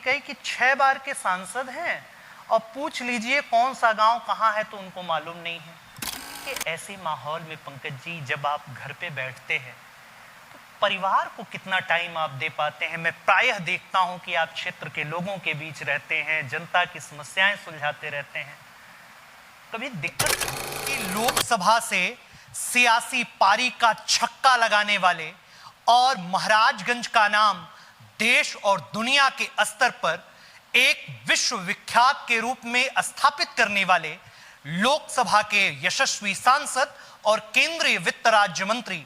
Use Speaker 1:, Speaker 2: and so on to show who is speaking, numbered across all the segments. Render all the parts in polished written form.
Speaker 1: कही कि 6 बार के सांसद हैं और पूछ लीजिए कौन सा गांव कहाँ है तो उनको मालूम नहीं है। कि ऐसे माहौल में पंकज जी जब आप घर पे बैठते हैं तो परिवार को कितना टाइम आप दे पाते हैं? मैं प्रायः देखता हूं कि आप क्षेत्र के लोगों के बीच रहते हैं, जनता की समस्याएं सुलझाते रहते हैं। कभी दिक्कत कि लोकसभा से सियासी पारी का छक्का लगाने वाले और महाराजगंज का नाम देश और दुनिया के स्तर पर एक विश्वविख्यात के रूप में स्थापित करने वाले लोकसभा के यशस्वी सांसद और केंद्रीय वित्त राज्य मंत्री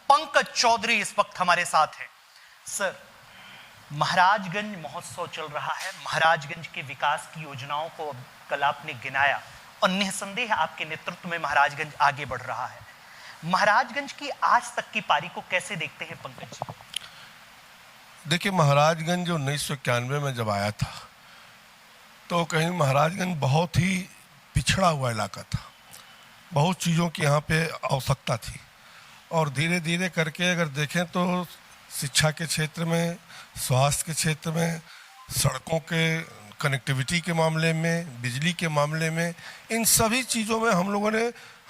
Speaker 1: पंकज चौधरी इस वक्त हमारे साथ हैं। सर, महाराजगंज महोत्सव चल रहा है, महाराजगंज के विकास की योजनाओं को कल आपने गिनाया और निसंदेह आपके नेतृत्व में महाराजगंज आगे बढ़ रहा है। महाराजगंज की आज तक की पारी को कैसे देखते हैं पंकज जी?
Speaker 2: देखिए, महाराजगंज 1991 में जब आया था तो कहीं महाराजगंज बहुत ही पिछड़ा हुआ इलाका था, बहुत चीज़ों की यहाँ पे आवश्यकता थी और धीरे धीरे करके अगर देखें तो शिक्षा के क्षेत्र में, स्वास्थ्य के क्षेत्र में, सड़कों के कनेक्टिविटी के मामले में, बिजली के मामले में, इन सभी चीज़ों में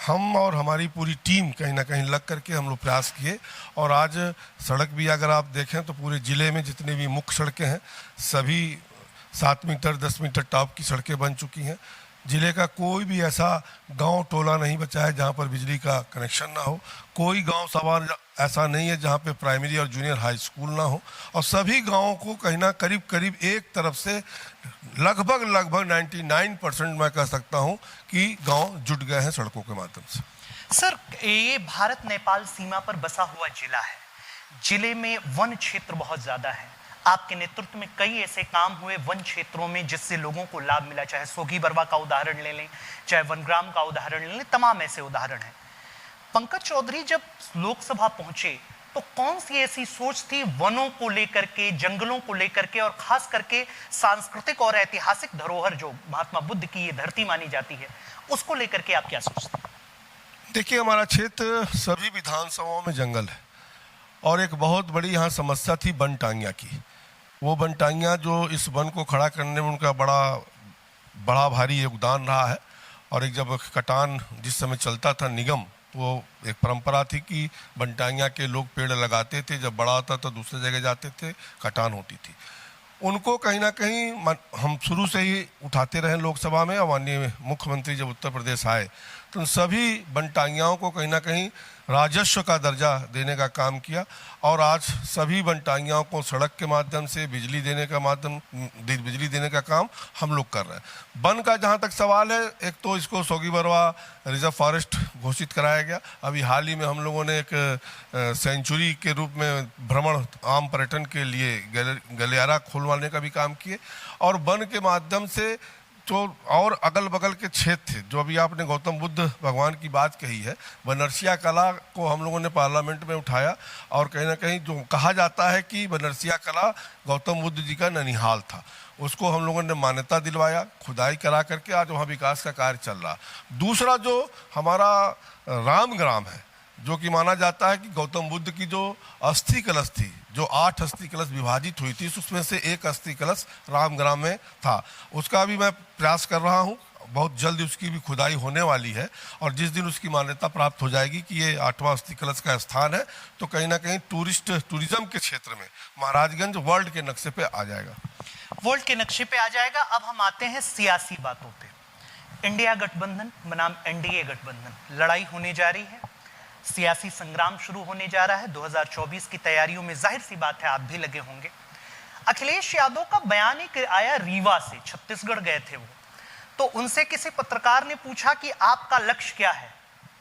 Speaker 2: हम और हमारी पूरी टीम कहीं ना कहीं लग करके हम लोग प्रयास किए और आज सड़क भी अगर आप देखें तो पूरे ज़िले में जितनी भी मुख्य सड़कें हैं सभी 7 मीटर 10 मीटर टॉप की सड़कें बन चुकी हैं। ज़िले का कोई भी ऐसा गांव टोला नहीं बचा है जहां पर बिजली का कनेक्शन ना हो, कोई गांव सवाल ऐसा नहीं है जहां पे प्राइमरी और जूनियर हाई स्कूल ना हो और सभी गांवों को कहीं ना करीब एक तरफ से लगभग 99% मैं कह सकता हूं कि गांव जुट गए हैं सड़कों के माध्यम से।
Speaker 1: सर, ये भारत नेपाल सीमा पर बसा हुआ जिला है, जिले में वन क्षेत्र बहुत ज्यादा है। आपके नेतृत्व में कई ऐसे काम हुए वन क्षेत्रों में जिससे लोगों को लाभ मिला, चाहे सोगी बरवा का उदाहरण ले लें, चाहे वनग्राम का उदाहरण ले लें, तमाम ऐसे उदाहरण हैं। पंकज चौधरी जब लोकसभा पहुंचे तो कौन सी ऐसी सोच थी वनों को लेकर के, जंगलों को लेकर के और खास करके सांस्कृतिक और ऐतिहासिक धरोहर जो महात्मा बुद्ध की ये धरती मानी जाती है, उसको लेकर के आप क्या सोचते हैं?
Speaker 2: देखिए, हमारा क्षेत्र सभी विधानसभाओं में जंगल है और एक बहुत बड़ी यहाँ समस्या थी बनटांगिया की। वो बनटांगिया जो इस वन को खड़ा करने में उनका बड़ा भारी योगदान रहा है और एक जब कटान जिस समय चलता था निगम, वो एक परंपरा थी कि बनटांगिया के लोग पेड़ लगाते थे, जब बड़ा होता तो दूसरी जगह जाते थे, कटान होती थी। उनको कहीं ना कहीं हम शुरू से ही उठाते रहे लोकसभा में और माननीय मुख्यमंत्री जब उत्तर प्रदेश आए तो उन सभी बनटांगियाओं को कहीं ना कहीं राजस्व का दर्जा देने का काम किया और आज सभी बनटांगियाओं को सड़क के माध्यम से बिजली देने का काम हम लोग कर रहे हैं। वन का जहाँ तक सवाल है, एक तो इसको सोगी बरवा रिजर्व फॉरेस्ट घोषित कराया गया। अभी हाल ही में हम लोगों ने एक सेंचुरी के रूप में भ्रमण आम पर्यटन के लिए गलियारा खोलवाने का भी काम किए और वन के माध्यम से जो और अगल बगल के क्षेत्र थे, जो अभी आपने गौतम बुद्ध भगवान की बात कही है, बनरसिया कला को हम लोगों ने पार्लियामेंट में उठाया और कहीं ना कहीं जो कहा जाता है कि बनरसिया कला गौतम बुद्ध जी का ननिहाल था, उसको हम लोगों ने मान्यता दिलवाया, खुदाई करा करके आज वहाँ विकास का कार्य चल रहा। दूसरा जो हमारा रामग्राम है, जो कि माना जाता है कि गौतम बुद्ध की जो अस्थि कलश थी, जो 8 अस्थि कलश विभाजित हुई थी, उसमें से एक अस्थि कलश रामग्राम में था, उसका भी मैं प्रयास कर रहा हूँ। बहुत जल्द उसकी भी खुदाई होने वाली है और जिस दिन उसकी मान्यता प्राप्त हो जाएगी कि ये 8वां अस्थि कलश का स्थान है तो कहीं ना कहीं टूरिज्म के क्षेत्र में महाराजगंज वर्ल्ड के नक्शे पे आ जाएगा,
Speaker 1: वर्ल्ड के नक्शे पे आ जाएगा। अब हम आते हैं सियासी बातों पे। इंडिया गठबंधन बनाम एनडीए गठबंधन, लड़ाई होने जा रही है, सियासी संग्राम शुरू होने जा रहा है। 2024 की तैयारियों में जाहिर सी बात है आप भी लगे होंगे। अखिलेश यादव का बयान एक आया रीवा से, छत्तीसगढ़ गए थे वो, तो उनसे किसी पत्रकार ने पूछा कि आपका लक्ष्य क्या है?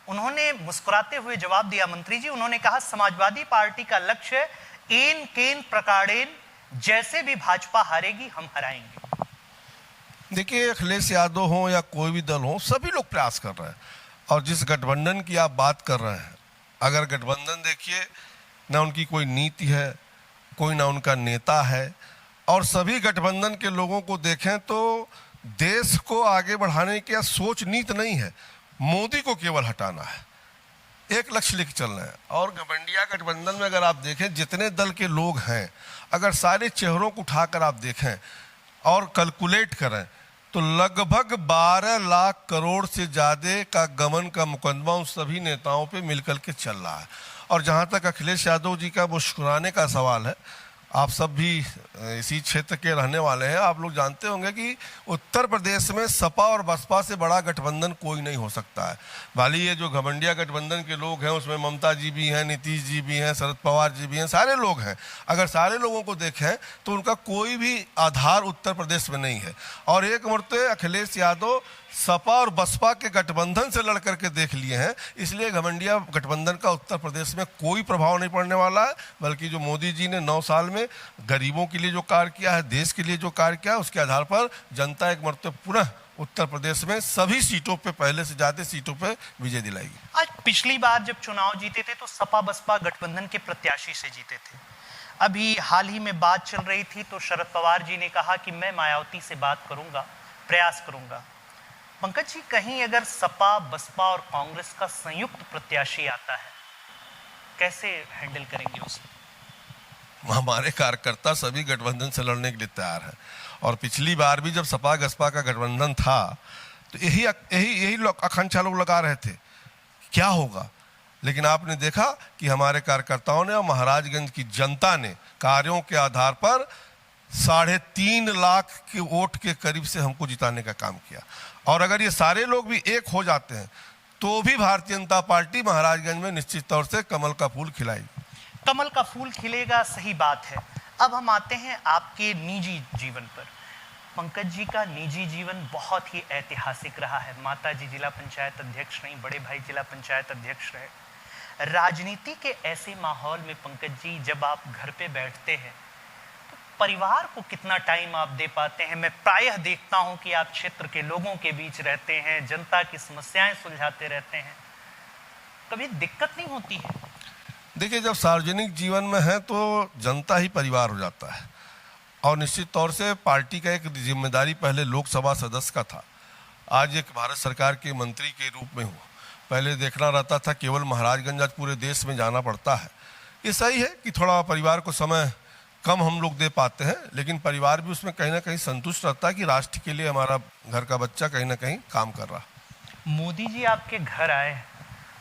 Speaker 1: उन्होंने मुस्कुराते हुए जवाब दिया, मंत्री जी, उन्होंने कहा समाजवादी पार्टी का लक्ष्य है एन केन प्रकारेण, जैसे भी भाजपा हारेगी हम हराएंगे।
Speaker 2: देखिए, अखिलेश यादव हो या कोई भी दल हो, सभी लोग प्रयास कर रहे हैं और जिस गठबंधन की आप बात कर रहे हैं, अगर गठबंधन देखिए ना उनकी कोई नीति है, कोई ना उनका नेता है और सभी गठबंधन के लोगों को देखें तो देश को आगे बढ़ाने की सोच नीति नहीं है, मोदी को केवल हटाना है, एक लक्ष्य लेकर चलना है। और इंडिया गठबंधन में अगर आप देखें जितने दल के लोग हैं, अगर सारे चेहरों को उठाकर आप देखें और कैलकुलेट करें तो लगभग 12 लाख करोड़ से ज़्यादा का गबन का मुकदमा उन सभी नेताओं पे मिलकर के चल रहा है। और जहाँ तक अखिलेश यादव जी का मुस्कुराने का सवाल है, आप सब भी इसी क्षेत्र के रहने वाले हैं, आप लोग जानते होंगे कि उत्तर प्रदेश में सपा और बसपा से बड़ा गठबंधन कोई नहीं हो सकता है। भले ये जो घमंडिया गठबंधन के लोग हैं उसमें ममता जी भी हैं, नीतीश जी भी हैं, शरद पवार जी भी हैं, सारे लोग हैं। अगर सारे लोगों को देखें तो उनका कोई भी आधार उत्तर प्रदेश में नहीं है। और एक मरते अखिलेश यादव सपा और बसपा के गठबंधन से लड़ करके देख लिए हैं, इसलिए घमंडिया गठबंधन का उत्तर प्रदेश में कोई प्रभाव नहीं पड़ने वाला है। बल्कि जो मोदी जी ने 9 साल में गरीबों के लिए जो कार्य किया है, देश के लिए जो कार्य किया है, उसके आधार पर जनता एक मरतबा पुनः उत्तर प्रदेश में सभी सीटों पे, पहले से ज्यादा सीटों पे विजय दिलाएगी।
Speaker 1: आज पिछली बार जब चुनाव जीते थे तो सपा बसपा गठबंधन के प्रत्याशी से जीते थे। अभी हाल ही में बात चल रही थी तो शरद पवार जी ने कहा कि मैं मायावती से बात करूंगा, प्रयास करूंगा। पंकज जी, कहीं अगर सपा बसपा और कांग्रेस का संयुक्त प्रत्याशी आता है, कैसे हैंडल करेंगे उसे?
Speaker 2: हमारे कार्यकर्ता सभी गठबंधन से लड़ने के लिए तैयार है। और पिछली बार भी जब सपा बसपा का गठबंधन था तो यही लोग आकांक्षा लोग लगा रहे थे क्या होगा, लेकिन आपने देखा कि हमारे कार्यकर्ताओं ने और महाराजगंज की जनता ने कार्यों के आधार पर 3.5 लाख के वोट के करीब से हमको जिताने का काम किया। और अगर ये सारे लोग भी एक हो जाते हैं तो भी भारतीय जनता पार्टी महाराजगंज में निश्चित तौर से कमल का फूल खिलाएगी।
Speaker 1: कमल का फूल खिलेगा, सही बात है। अब हम आते हैं आपके निजी जीवन पर। पंकज जी का निजी जीवन बहुत ही ऐतिहासिक रहा है। माता जी जिला पंचायत अध्यक्ष नहीं, बड़े भाई जिला पंचायत अध्यक्ष रहे। राजनीति के ऐसे माहौल में पंकज जी जब आप घर पे बैठते हैं तो परिवार को कितना टाइम आप दे पाते हैं? मैं प्रायः देखता हूं कि आप क्षेत्र के लोगों के बीच रहते हैं, जनता की समस्याएं सुलझाते रहते हैं, कभी दिक्कत नहीं होती है?
Speaker 2: देखिए, जब सार्वजनिक जीवन में है तो जनता ही परिवार हो जाता है। और निश्चित तौर से पार्टी का एक जिम्मेदारी पहले लोकसभा सदस्य का था, आज एक भारत सरकार के मंत्री के रूप में हुआ। पहले देखना रहता था केवल महाराजगंज, आज पूरे देश में जाना पड़ता है। ये सही है कि थोड़ा परिवार को समय कम हम लोग दे पाते हैं, लेकिन परिवार भी उसमें कहीं ना कहीं संतुष्ट रहता है कि राष्ट्र के लिए हमारा घर का बच्चा कहीं ना कहीं काम कर रहा।
Speaker 1: मोदी जी आपके घर आए,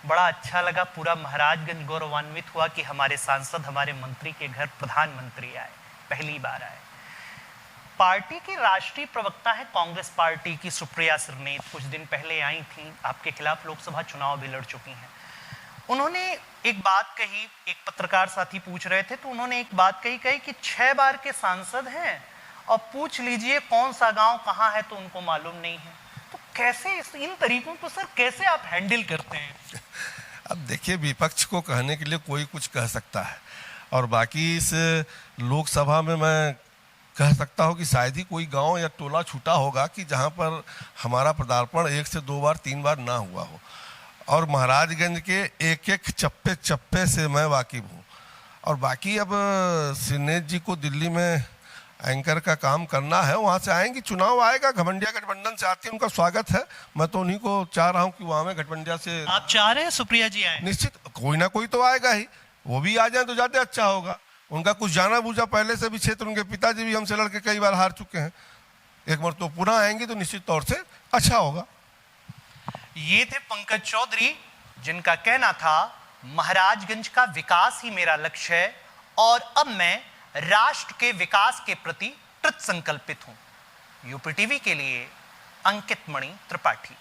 Speaker 1: बड़ा अच्छा लगा। पूरा महाराजगंज गौरवान्वित हुआ कि हमारे सांसद, हमारे मंत्री के घर प्रधानमंत्री आए, पहली बार आए। पार्टी की राष्ट्रीय प्रवक्ता है कांग्रेस पार्टी की सुप्रिया श्रीनेत, कुछ दिन पहले आई थी, आपके खिलाफ लोकसभा चुनाव भी लड़ चुकी हैं। उन्होंने एक बात कही, एक पत्रकार साथी पूछ रहे थे तो उन्होंने एक बात कही कि 6 बार के सांसद हैं और पूछ लीजिए कौन सा गांव कहां है तो उनको मालूम नहीं है। तो कैसे इन तरीकों को सर कैसे आप हैंडल करते हैं?
Speaker 2: अब देखिए, विपक्ष को कहने के लिए कोई कुछ कह सकता है, और बाकी इस लोकसभा में मैं कह सकता हूं कि शायद ही कोई गांव या टोला छूटा होगा कि जहां पर हमारा पदार्पण 1 से 2 बार 3 बार ना हुआ हो। और महाराजगंज के एक एक चप्पे चप्पे से मैं वाकिफ हूँ। और बाकी अब श्रीनेत जी को दिल्ली में एंकर का काम करना है, वहाँ से आएंगे, चुनाव आएगा, घमंडिया गठबंधन से आती है, उनका स्वागत है। मैं तो उन्हीं को चाह रहा हूँ कि वहाँ में गठबंडिया से।
Speaker 1: आप चाह रहे हैं सुप्रिया जी आए?
Speaker 2: निश्चित कोई ना कोई तो आएगा ही, वो भी आ जाए तो ज़्यादा अच्छा होगा। उनका कुछ जाना बूझा पहले से भी क्षेत्र, उनके पिताजी भी हमसे लड़के कई बार हार चुके हैं, एक बार तो पुनः आएंगे तो निश्चित तौर से अच्छा होगा।
Speaker 1: ये थे पंकज चौधरी, जिनका कहना था महाराजगंज का विकास ही मेरा लक्ष्य है और अब मैं राष्ट्र के विकास के प्रति कृत संकल्पित हूं। यूपी टीवी के लिए अंकित मणि त्रिपाठी।